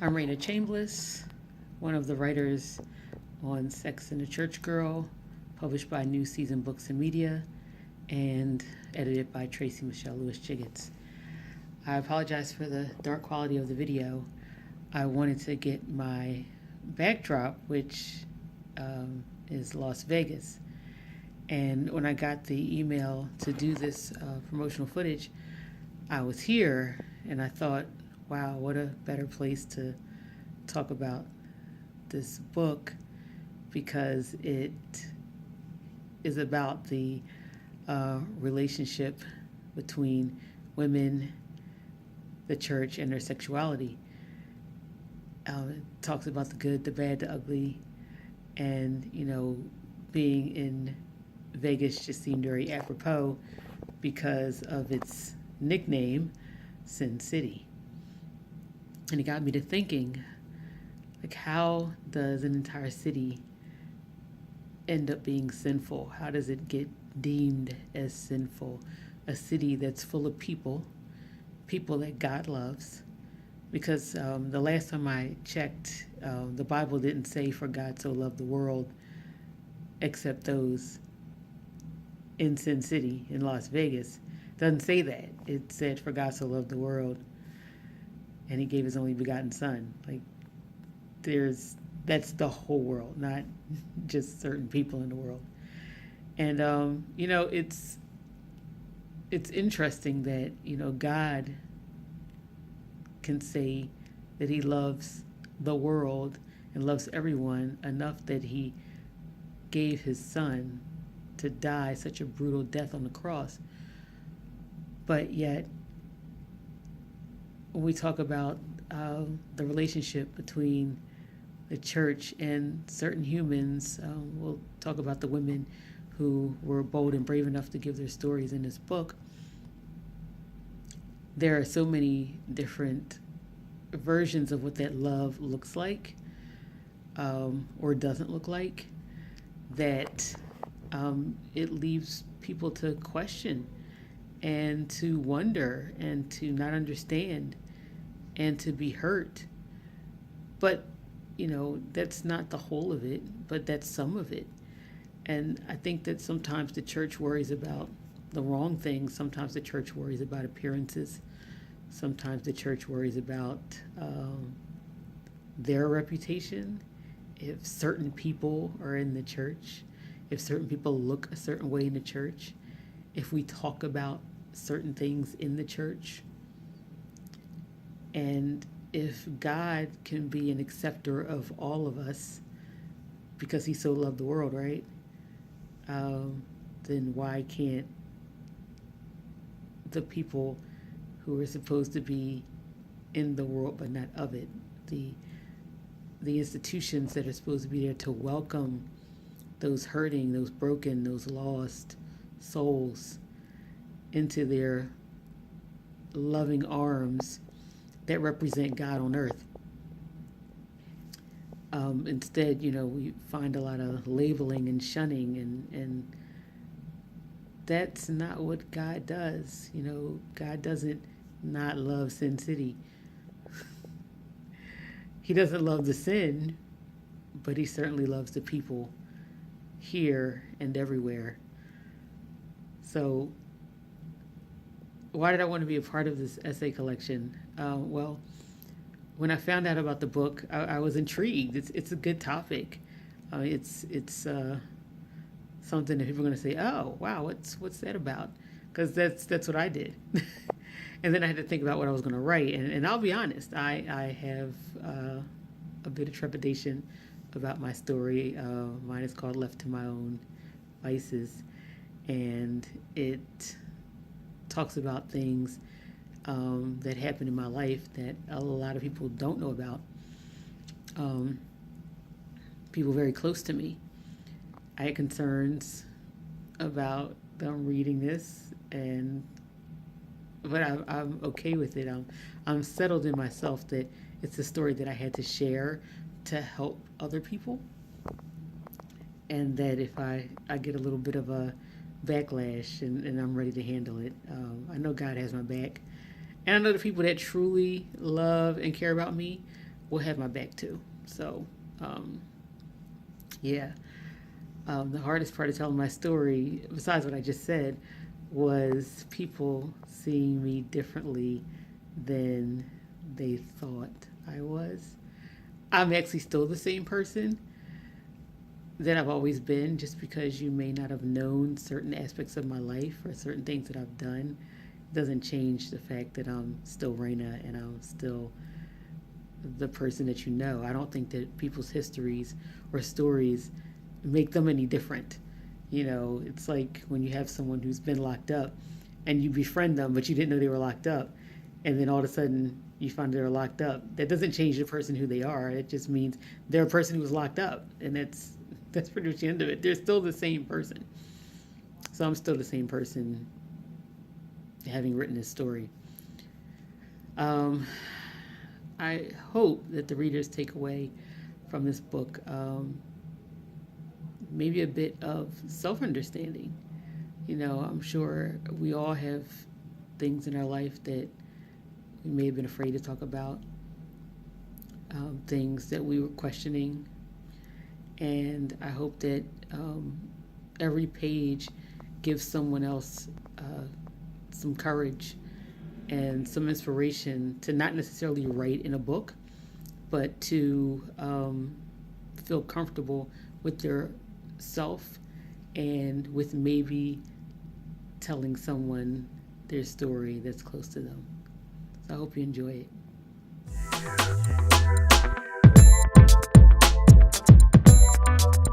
I'm Rainah Chambliss, one of the writers on Sex and the Church Girl, published by New Season Books and Media, and edited by Tracy Michelle Lewis Jiggets. I apologize for the dark quality of the video. I wanted to get my backdrop, which is Las Vegas. And when I got the email to do this promotional footage, I was here and I thought, wow, what a better place to talk about this book, because it is about the relationship between women, the church, and their sexuality. It talks about the good, the bad, the ugly, and, being in Vegas just seemed very apropos because of its nickname, Sin City. And it got me to thinking, how does an entire city end up being sinful? How does it get deemed as sinful? A city that's full of people that God loves. Because the last time I checked, the Bible didn't say for God so loved the world, except those in Sin City in Las Vegas. It doesn't say that. It said for God so loved the world and he gave his only begotten son. That's the whole world, not just certain people in the world. And it's interesting that God can say that he loves the world and loves everyone enough that he gave his son to die such a brutal death on the cross. But yet, when we talk about the relationship between the church and certain humans, we'll talk about the women who were bold and brave enough to give their stories in this book. There are so many different versions of what that love looks like, or doesn't look like, that it leaves people to question and to wonder and to not understand and to be hurt. But, that's not the whole of it, but that's some of it. And I think that sometimes the church worries about the wrong things. Sometimes the church worries about appearances. Sometimes the church worries about their reputation. If certain people are in the church, if certain people look a certain way in the church, if we talk about certain things in the church, and if God can be an acceptor of all of us because he so loved the world, right? Then why can't the people who are supposed to be in the world but not of it, the institutions that are supposed to be there to welcome those hurting, those broken, those lost souls into their loving arms that represent God on earth? Instead, we find a lot of labeling and shunning, and that's not what God does. God doesn't not love Sin City. He doesn't love the sin, but he certainly loves the people here and everywhere. So why did I want to be a part of this essay collection? Well, when I found out about the book, I was intrigued. It's a good topic. It's something that people are going to say, oh, wow, what's that about? Because that's what I did. And then I had to think about what I was going to write. And I'll be honest, I have a bit of trepidation about my story. Mine is called Left to My Own Vices. And it talks about things that happened in my life that a lot of people don't know about. People very close to me. I had concerns about them reading this, but I'm okay with it. I'm settled in myself that it's a story that I had to share to help other people, and that if I get a little bit of a backlash and I'm ready to handle it, I know God has my back. And I know the people that truly love and care about me will have my back too. So, yeah. The hardest part of telling my story, besides what I just said, was people seeing me differently than they thought I was. I'm actually still the same person that I've always been, just because you may not have known certain aspects of my life or certain things that I've done doesn't change the fact that I'm still Rainah and I'm still the person that you know. I don't think that people's histories or stories make them any different. It's like when you have someone who's been locked up and you befriend them, but you didn't know they were locked up. And then all of a sudden you find they're locked up. That doesn't change the person who they are. It just means they're a person who was locked up. And that's pretty much the end of it. They're still the same person. So I'm still the same person having written this story. I hope that the readers take away from this book maybe a bit of self-understanding. I'm sure we all have things in our life that we may have been afraid to talk about, things that we were questioning. And I hope that every page gives someone else some courage and some inspiration to not necessarily write in a book, but to feel comfortable with their self and with maybe telling someone their story that's close to them. So I hope you enjoy it.